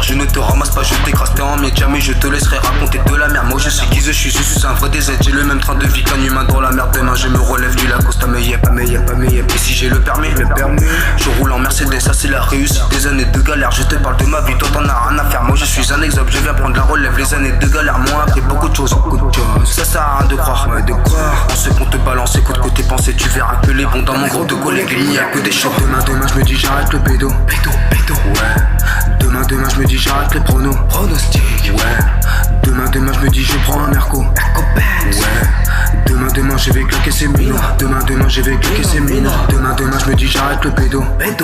je ne te ramasse pas, je t'écrase, t'es en miettes. Jamais je te laisserai raconter de la merde. Moi je sais qui je suis un vrai DZ. J'ai le même train de vie qu'un humain dans la merde. Demain je me relève du Lacoste à mes yep, Et si j'ai le permis, je roule en Mercedes, ça c'est la réussite. Des années de galère, je te parle de ma vie, toi t'en as rien à faire. Moi je suis un exemple, je viens prendre la relève. Les années de galère m'ont appris beaucoup de choses. Ça sert à rien de croire, On sait qu'on te balance, écoute côté pensée. Tu verras que les bons dans mon groupe de collègues, il n'y a que des chocs. Demain je me dis j'arrête le bédo. Ouais. Demain je me dis j'arrête les pronostics. Ouais. Demain je me dis je prends un Merco. Ouais. Demain je vais claquer ces minots. Demain je vais claquer ces minots. Demain je me dis j'arrête le bédo. Ouais.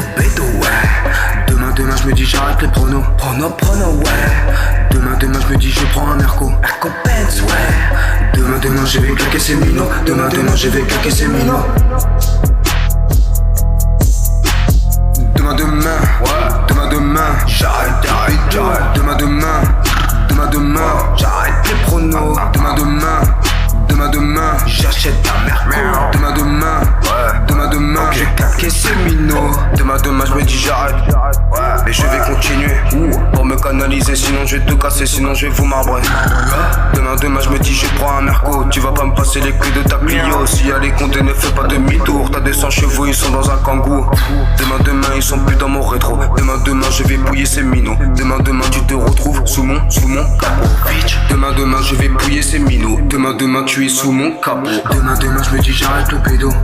Demain je me dis j'arrête les pronos. Ouais. Demain je me dis je prends un Merco. Ouais. Demain je vais claquer ces minots. Demain je vais claquer ces minots. Demain, j'arrête. Demain, j'arrête les pronos. Demain, j'achète ta merde. Demain, j'ai claqué ces minots. Demain, je me dis j'arrête. Mais je vais continuer pour me canaliser, sinon je vais tout casser, sinon je vais vous marbrer. Demain, je me dis je prends un Merco. Tu vas pas me passer les clés de ta Clio. Si y'a les comptes, ne fais pas demi-tour. T'as des 100 chevaux, ils sont dans un kangou. Demain, ils sont plus dans mon rétro. Demain, je vais pouiller ces minots. Demain, tu te retrouves sous mon capot. Demain, je vais pouiller ces minots. Demain, tu es sous mon capot. Demain, je me dis j'arrête le pédo. Ouais.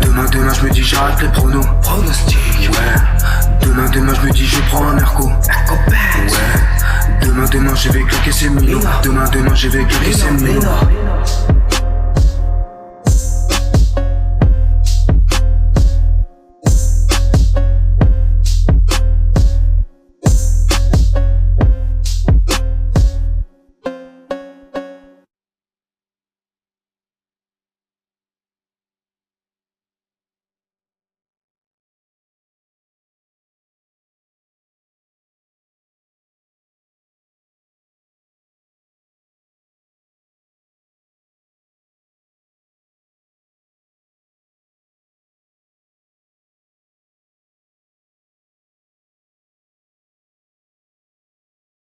Demain, je me dis j'arrête les pronostics. Ouais. Demain, je me dis je prends un Merco. Ouais. Demain, je vais claquer ces minots. Demain, je vais claquer ces minots.